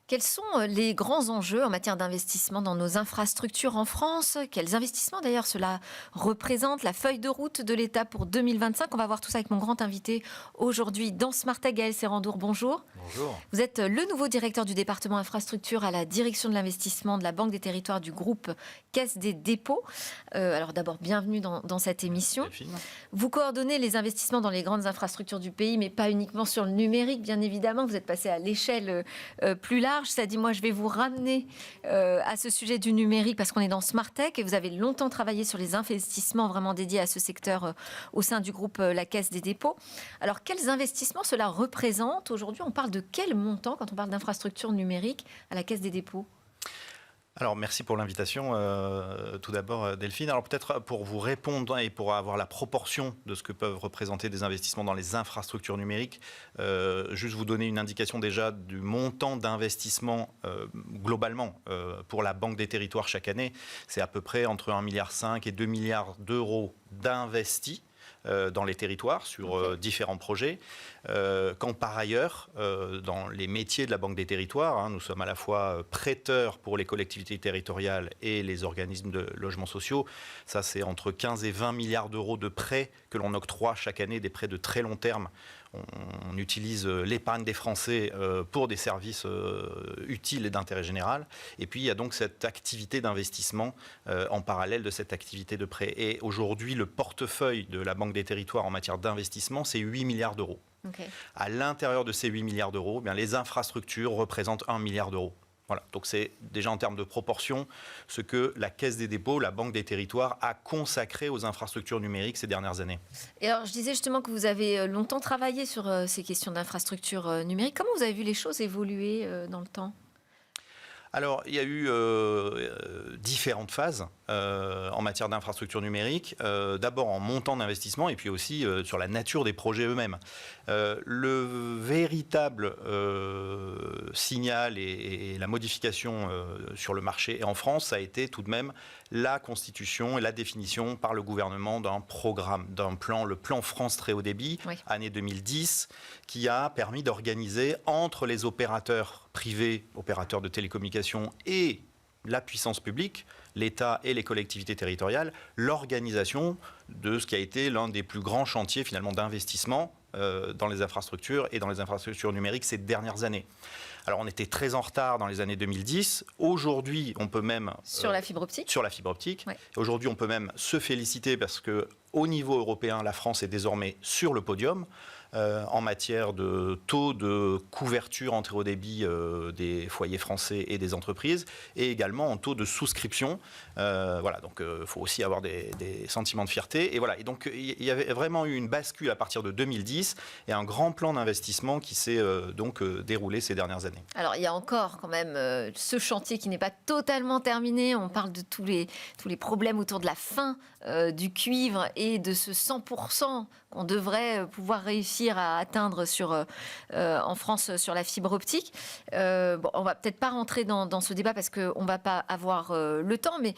Quels sont les grands enjeux en matière d'investissement dans nos infrastructures en France? Quels investissements d'ailleurs cela représente? La feuille de route de l'État pour 2025? On va voir tout ça avec mon grand invité aujourd'hui dans Smart Tech, Gaël Serrandour. Bonjour. Bonjour. Vous êtes le nouveau directeur du département infrastructure à la direction de l'investissement de la Banque des Territoires du groupe Caisse des Dépôts. Alors d'abord, bienvenue dans cette émission. Delphine. Vous coordonnez les investissements dans les grandes infrastructures du pays, mais pas uniquement sur le numérique, bien évidemment. Vous êtes passé à l'échelle plus large. Ça dit, moi, je vais vous ramener à ce sujet du numérique parce qu'on est dans Smart Tech et vous avez longtemps travaillé sur les investissements vraiment dédiés à ce secteur au sein du groupe La Caisse des Dépôts. Alors, quels investissements cela représente aujourd'hui? On parle de quel montant quand on parle d'infrastructures numériques à la Caisse des Dépôts? Alors, merci pour l'invitation, tout d'abord, Delphine. Alors, peut-être pour vous répondre et pour avoir la proportion de ce que peuvent représenter des investissements dans les infrastructures numériques, juste vous donner une indication déjà du montant d'investissement globalement pour la Banque des Territoires chaque année. C'est à peu près entre 1,5 milliard et 2 milliards d'euros d'investis dans les territoires sur différents projets. Quand par ailleurs, dans les métiers de la Banque des Territoires, nous sommes à la fois prêteurs pour les collectivités territoriales et les organismes de logements sociaux. Ça, c'est entre 15 et 20 milliards d'euros de prêts que l'on octroie chaque année, des prêts de très long terme. On utilise l'épargne des Français pour des services utiles et d'intérêt général. Et puis, il y a donc cette activité d'investissement en parallèle de cette activité de prêt. Et aujourd'hui, le portefeuille de la Banque des Territoires en matière d'investissement, c'est 8 milliards d'euros. Okay. À l'intérieur de ces 8 milliards d'euros, bien, les infrastructures représentent 1 milliard d'euros. Voilà. Donc c'est déjà en termes de proportion ce que la Caisse des Dépôts, la Banque des Territoires, a consacré aux infrastructures numériques ces dernières années. Et alors je disais justement que vous avez longtemps travaillé sur ces questions d'infrastructures numériques. Comment vous avez vu les choses évoluer dans le temps ? Alors, il y a eu différentes phases en matière d'infrastructures numériques. D'abord en montant d'investissement et puis aussi sur la nature des projets eux-mêmes. Le véritable signal et la modification sur le marché et en France, ça a été tout de même la constitution et la définition par le gouvernement d'un programme, d'un plan, le plan France Très Haut Débit, année 2010, qui a permis d'organiser entre les opérateurs privés, opérateurs de télécommunications et la puissance publique, l'État et les collectivités territoriales, l'organisation de ce qui a été l'un des plus grands chantiers finalement d'investissement dans les infrastructures et dans les infrastructures numériques ces dernières années. Alors on était très en retard dans les années 2010. Aujourd'hui, on peut même... Sur la fibre optique. Sur la fibre optique. Ouais. Aujourd'hui, on peut même se féliciter parce qu'au niveau européen, la France est désormais sur le podium en matière de taux de couverture en très haut débit des foyers français et des entreprises, et également en taux de souscription. Voilà, donc il faut aussi avoir des sentiments de fierté. Et voilà, et donc il y avait vraiment eu une bascule à partir de 2010 et un grand plan d'investissement qui s'est donc déroulé ces dernières années. Alors il y a encore quand même ce chantier qui n'est pas totalement terminé. On parle de tous les problèmes autour de la fin du cuivre et de ce 100% qu'on devrait pouvoir réussir à atteindre en France sur la fibre optique. Bon, on va peut-être pas rentrer dans ce débat parce qu'on va pas avoir le temps, mais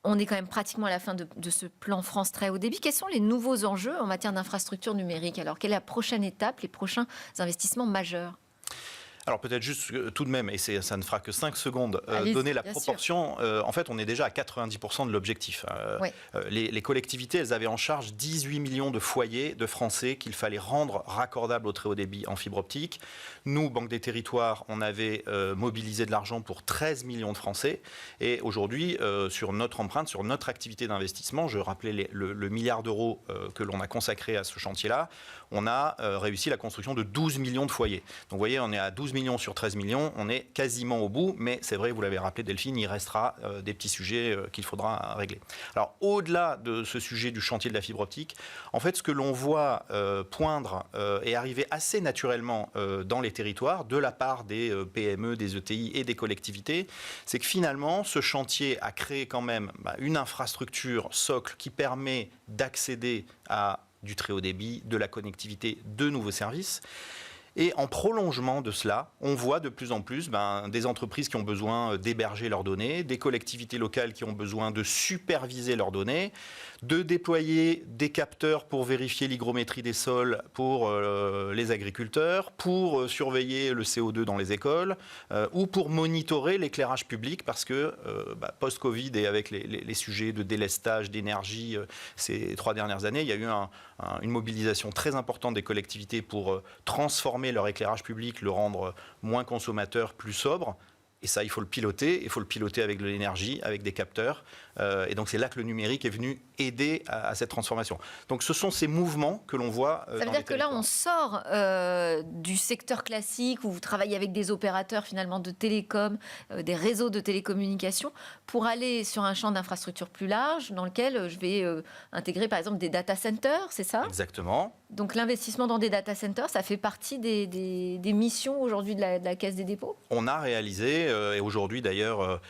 on est quand même pratiquement à la fin de ce plan France Très Haut Débit. Quels sont les nouveaux enjeux en matière d'infrastructure numérique? Alors, quelle est la prochaine étape, les prochains investissements majeurs? Alors peut-être juste tout de même, et ça ne fera que 5 secondes, donner la proportion. En fait, on est déjà à 90% de l'objectif. Oui. Les collectivités, elles avaient en charge 18 millions de foyers de Français qu'il fallait rendre raccordables au très haut débit en fibre optique. Nous, Banque des Territoires, on avait mobilisé de l'argent pour 13 millions de Français. Et aujourd'hui, sur notre empreinte, sur notre activité d'investissement, je rappelais le milliard d'euros que l'on a consacré à ce chantier-là, on a réussi la construction de 12 millions de foyers. Donc vous voyez, on est à 12 millions sur 13 millions, on est quasiment au bout, mais c'est vrai, vous l'avez rappelé Delphine, il restera des petits sujets qu'il faudra régler. Alors au-delà de ce sujet du chantier de la fibre optique, en fait ce que l'on voit poindre et arriver assez naturellement dans les territoires, de la part des PME, des ETI et des collectivités, c'est que finalement ce chantier a créé quand même une infrastructure socle qui permet d'accéder à du très haut débit, de la connectivité, de nouveaux services. Et en prolongement de cela, on voit de plus en plus des entreprises qui ont besoin d'héberger leurs données, des collectivités locales qui ont besoin de superviser leurs données, de déployer des capteurs pour vérifier l'hygrométrie des sols pour les agriculteurs, pour surveiller le CO2 dans les écoles, ou pour monitorer l'éclairage public, parce que post-Covid et avec les sujets de délestage, d'énergie ces 3 dernières années, il y a eu une mobilisation très importante des collectivités pour transformer leur éclairage public, le rendre moins consommateur, plus sobre. Et ça, il faut le piloter. Il faut le piloter avec de l'énergie, avec des capteurs. Et donc, c'est là que le numérique est venu aider à cette transformation. Donc, ce sont ces mouvements que l'on voit Ça veut dire que là, on sort du secteur classique où vous travaillez avec des opérateurs finalement de télécom, des réseaux de télécommunications, pour aller sur un champ d'infrastructure plus large dans lequel je vais intégrer par exemple des data centers, c'est ça ? Exactement. Donc l'investissement dans des data centers, ça fait partie des missions aujourd'hui de la Caisse des dépôts ? On a réalisé, et aujourd'hui d'ailleurs,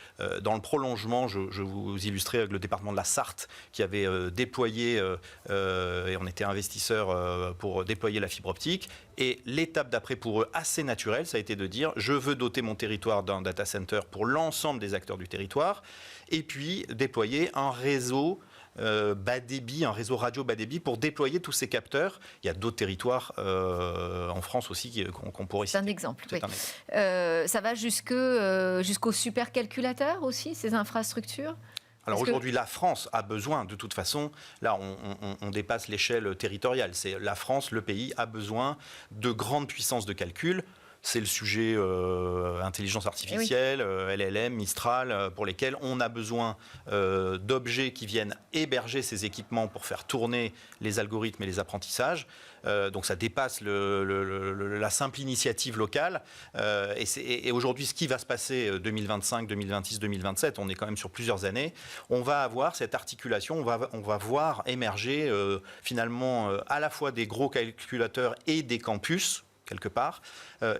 dans le prolongement, je vous illustrais avec le département de la Sarthe qui avait déployé, et on était investisseur pour déployer la fibre optique. Et l'étape d'après pour eux, assez naturelle, ça a été de dire je veux doter mon territoire d'un data center pour l'ensemble des acteurs du territoire, et puis déployer un réseau bas débit, un réseau radio bas débit pour déployer tous ces capteurs. Il y a d'autres territoires en France aussi qu'on pourrait citer. C'est un exemple. Oui. Ça va jusqu'au supercalculateur aussi, ces infrastructures ? Alors aujourd'hui, la France a besoin, de toute façon, là on dépasse l'échelle territoriale. C'est la France, le pays, a besoin de grandes puissances de calcul. C'est le sujet intelligence artificielle, LLM, Mistral, pour lesquels on a besoin d'objets qui viennent héberger ces équipements pour faire tourner les algorithmes et les apprentissages. Donc ça dépasse la simple initiative locale. Et aujourd'hui, ce qui va se passer 2025, 2026, 2027, on est quand même sur plusieurs années, on va avoir cette articulation, on va voir émerger finalement à la fois des gros calculateurs et des campus, quelque part,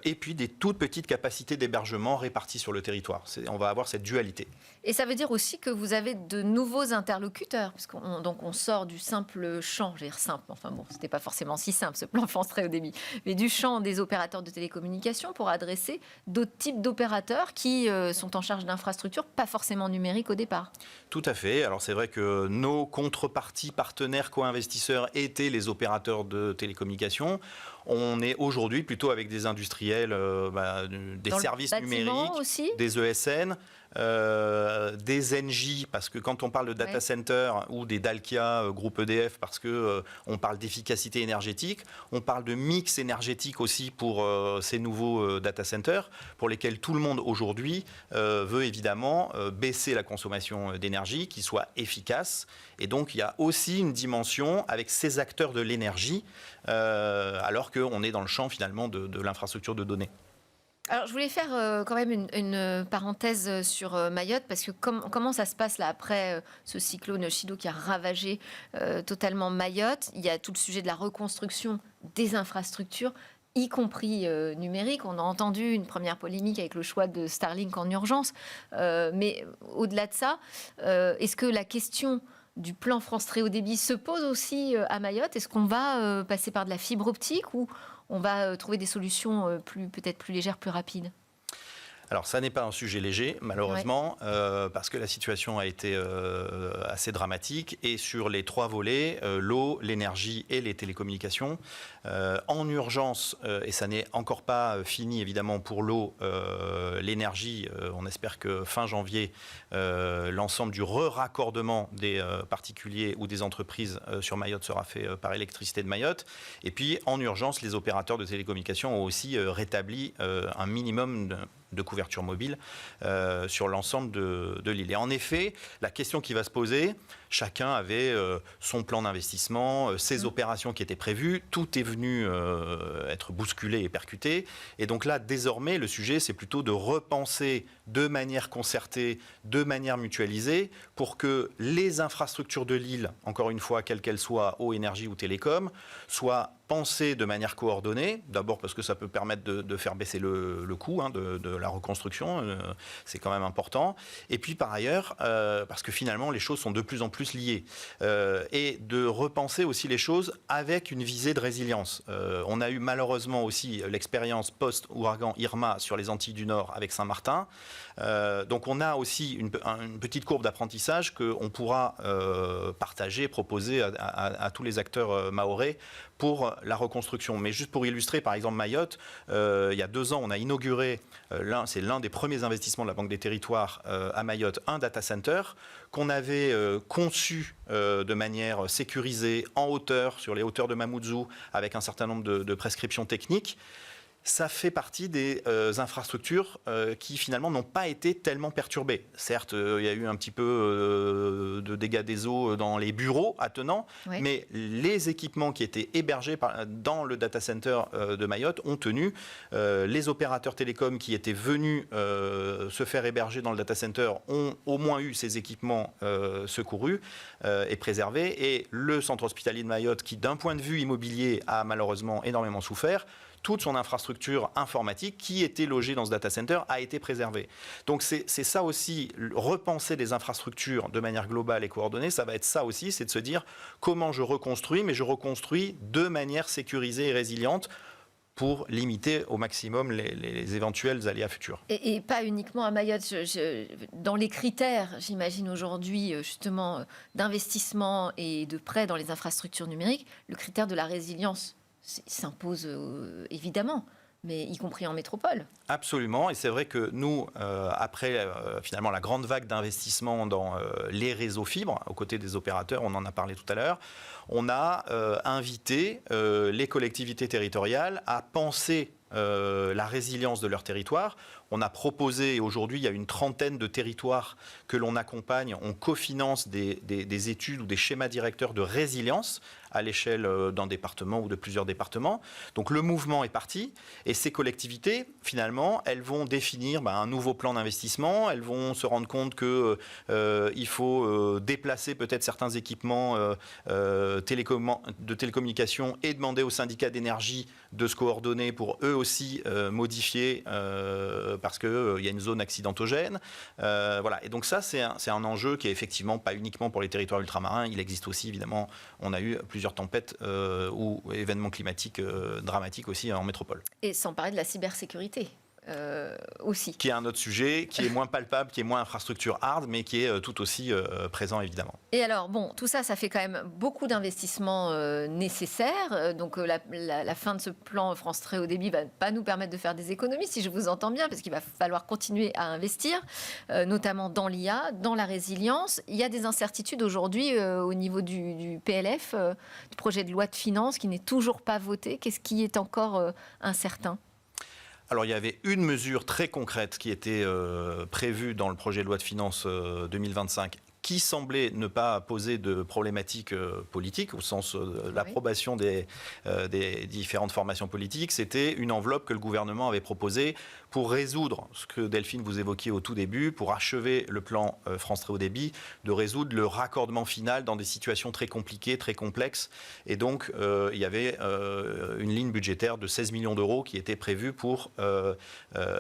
et puis des toutes petites capacités d'hébergement réparties sur le territoire. On va avoir cette dualité. Et ça veut dire aussi que vous avez de nouveaux interlocuteurs, parce qu'on sort du simple champ, je vais dire simple, enfin bon, c'était pas forcément si simple ce plan France très haut débit, mais du champ des opérateurs de télécommunications pour adresser d'autres types d'opérateurs qui sont en charge d'infrastructures, pas forcément numériques au départ. Tout à fait. Alors c'est vrai que nos contreparties, partenaires, co-investisseurs étaient les opérateurs de télécommunications. On est aujourd'hui plutôt avec des industriels, des services numériques, aussi des ESN, des NJ, parce que quand on parle de data center ou des Dalkia, groupe EDF, parce que on parle d'efficacité énergétique, on parle de mix énergétique aussi pour ces nouveaux data centers, pour lesquels tout le monde aujourd'hui veut évidemment baisser la consommation d'énergie, qu'il soit efficace. Et donc il y a aussi une dimension avec ces acteurs de l'énergie, alors qu'on est dans le champ finalement de l'infrastructure de données. Alors, je voulais faire quand même une parenthèse sur Mayotte, parce que comment ça se passe là après ce cyclone Chido qui a ravagé totalement Mayotte ? Il y a tout le sujet de la reconstruction des infrastructures, y compris numériques. On a entendu une première polémique avec le choix de Starlink en urgence. Mais au-delà de ça, est-ce que la question du plan France très haut débit se pose aussi à Mayotte ? Est-ce qu'on va passer par de la fibre optique ou on va trouver des solutions peut-être plus légères, plus rapides ? Alors, ça n'est pas un sujet léger, malheureusement, parce que la situation a été assez dramatique. Et sur les 3 volets, l'eau, l'énergie et les télécommunications, en urgence, et ça n'est encore pas fini évidemment pour l'eau, l'énergie, on espère que fin janvier, l'ensemble du raccordement des particuliers ou des entreprises sur Mayotte sera fait par Électricité de Mayotte. Et puis, en urgence, les opérateurs de télécommunications ont aussi rétabli un minimum de couverture mobile sur l'ensemble de l'île. Et en effet, la question qui va se poser, chacun avait son plan d'investissement, ses opérations qui étaient prévues, tout est venu être bousculé et percuté. Et donc là, désormais, le sujet, c'est plutôt de repenser de manière concertée, de manière mutualisée, pour que les infrastructures de l'île, encore une fois, quelles qu'elles soient, eau, énergie ou télécom, soient pensées de manière coordonnée. D'abord parce que ça peut permettre de faire baisser le coût de la reconstruction, c'est quand même important. Et puis par ailleurs, parce que finalement les choses sont de plus en plus liées, et de repenser aussi les choses avec une visée de résilience. On a eu malheureusement aussi l'expérience post-ouragan Irma sur les Antilles du Nord avec Saint-Martin. Donc on a aussi une petite courbe d'apprentissage qu'on pourra partager, proposer à tous les acteurs mahorais pour la reconstruction. Mais juste pour illustrer, par exemple, Mayotte, il y a 2 ans, on a inauguré, c'est l'un des premiers investissements de la Banque des Territoires à Mayotte, un data center qu'on avait conçu de manière sécurisée, en hauteur, sur les hauteurs de Mamoudzou, avec un certain nombre de prescriptions techniques. Ça fait partie des infrastructures qui finalement n'ont pas été tellement perturbées. Certes, il y a eu un petit peu de dégâts des eaux dans les bureaux attenants, oui. Mais les équipements qui étaient hébergés dans le data center de Mayotte ont tenu. Les opérateurs télécoms qui étaient venus se faire héberger dans le data center ont au moins eu ces équipements secourus et préservés. Et le centre hospitalier de Mayotte, qui d'un point de vue immobilier a malheureusement énormément souffert, toute son infrastructure informatique qui était logée dans ce data center a été préservée. Donc c'est ça aussi, repenser les infrastructures de manière globale et coordonnée, ça va être ça aussi, c'est de se dire comment je reconstruis, mais je reconstruis de manière sécurisée et résiliente pour limiter au maximum les éventuels aléas futurs. Et pas uniquement à Mayotte. Dans les critères, j'imagine aujourd'hui, justement, d'investissement et de prêt dans les infrastructures numériques, le critère de la résilience s'impose évidemment, mais y compris en métropole. Absolument, et c'est vrai que nous, après finalement la grande vague d'investissement dans les réseaux fibres, aux côtés des opérateurs, on en a parlé tout à l'heure, on a invité les collectivités territoriales à penser la résilience de leur territoire. On a proposé, et aujourd'hui il y a une 30aine de territoires que l'on accompagne, on cofinance des études ou des schémas directeurs de résilience à l'échelle d'un département ou de plusieurs départements. Donc le mouvement est parti, et ces collectivités, finalement, elles vont définir un nouveau plan d'investissement, elles vont se rendre compte qu'il faut déplacer peut-être certains équipements de télécommunication et demander aux syndicats d'énergie de se coordonner pour eux aussi modifier parce qu'il y a une zone accidentogène. Voilà. Et donc ça, c'est un enjeu qui est effectivement pas uniquement pour les territoires ultramarins. Il existe aussi, évidemment, on a eu plusieurs tempêtes ou événements climatiques dramatiques aussi en métropole. Et sans parler de la cybersécurité. Aussi. Qui est un autre sujet, qui est moins palpable, qui est moins infrastructure hard, mais qui est tout aussi présent évidemment. Et alors, bon, tout ça, ça fait quand même beaucoup d'investissements nécessaires. Donc la fin de ce plan France Très Haut Débit va pas nous permettre de faire des économies, si je vous entends bien, parce qu'il va falloir continuer à investir, notamment dans l'IA, dans la résilience. Il y a des incertitudes aujourd'hui au niveau du PLF, du projet de loi de finances, qui n'est toujours pas voté. Qu'est-ce qui est encore incertain ? Alors, il y avait une mesure très concrète qui était prévue dans le projet de loi de finances 2025 qui semblait ne pas poser de problématiques politiques, au sens de l'approbation des différentes formations politiques. C'était une enveloppe que le gouvernement avait proposée pour résoudre ce que Delphine vous évoquiez au tout début, pour achever le plan France Très Haut Débit, de résoudre le raccordement final dans des situations très compliquées, très complexes. Et donc, il y avait une ligne budgétaire de 16 millions d'euros qui était prévue pour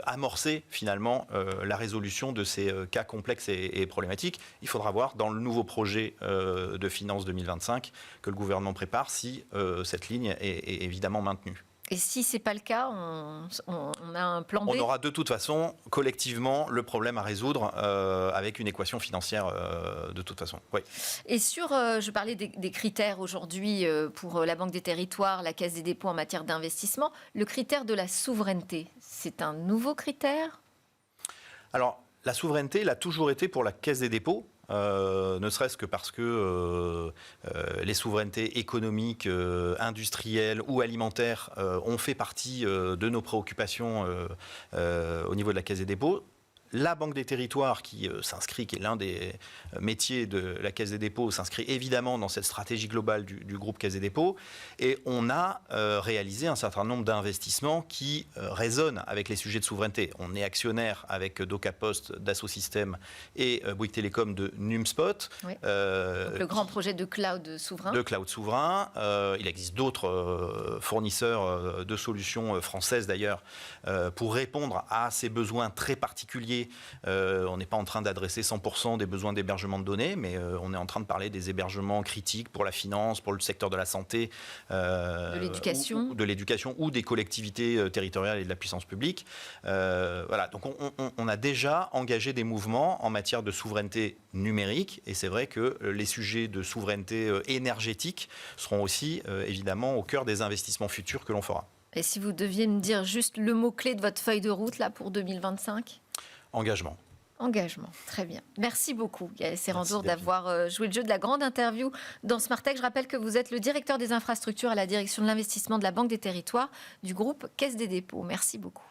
amorcer finalement la résolution de ces cas complexes et problématiques. Il faudra voir dans le nouveau projet de finances 2025 que le gouvernement prépare si cette ligne est évidemment maintenue. Et si ce n'est pas le cas, on a un plan B ? On aura de toute façon, collectivement, le problème à résoudre avec une équation financière de toute façon. Oui. Et je parlais des critères aujourd'hui pour la Banque des Territoires, la Caisse des dépôts en matière d'investissement. Le critère de la souveraineté, c'est un nouveau critère ? Alors, la souveraineté, elle a toujours été pour la Caisse des dépôts. Ne serait-ce que parce que les souverainetés économiques, industrielles ou alimentaires ont fait partie de nos préoccupations au niveau de la Caisse des dépôts. la Banque des Territoires qui s'inscrit, qui est l'un des métiers de la Caisse des dépôts, s'inscrit évidemment dans cette stratégie globale du groupe Caisse des dépôts. Et on a réalisé un certain nombre d'investissements qui résonnent avec les sujets de souveraineté. On est actionnaire avec DocaPost, Dassault Systèmes et Bouygues Telecom de Numspot. Oui. Donc, le grand projet de cloud souverain. De cloud souverain. Il existe d'autres fournisseurs de solutions françaises d'ailleurs pour répondre à ces besoins très particuliers. On n'est pas en train d'adresser 100% des besoins d'hébergement de données, mais on est en train de parler des hébergements critiques pour la finance, pour le secteur de la santé, de l'éducation ou des collectivités territoriales et de la puissance publique. Voilà. Donc on a déjà engagé des mouvements en matière de souveraineté numérique, et c'est vrai que les sujets de souveraineté énergétique seront aussi évidemment au cœur des investissements futurs que l'on fera. Et si vous deviez me dire juste le mot-clé de votre feuille de route là, pour 2025 ? Engagement. Engagement, très bien. Merci beaucoup, Gaël Sérandour, d'avoir joué le jeu de la grande interview dans Smartech. Je rappelle que vous êtes le directeur des infrastructures à la direction de l'investissement de la Banque des Territoires du groupe Caisse des dépôts. Merci beaucoup.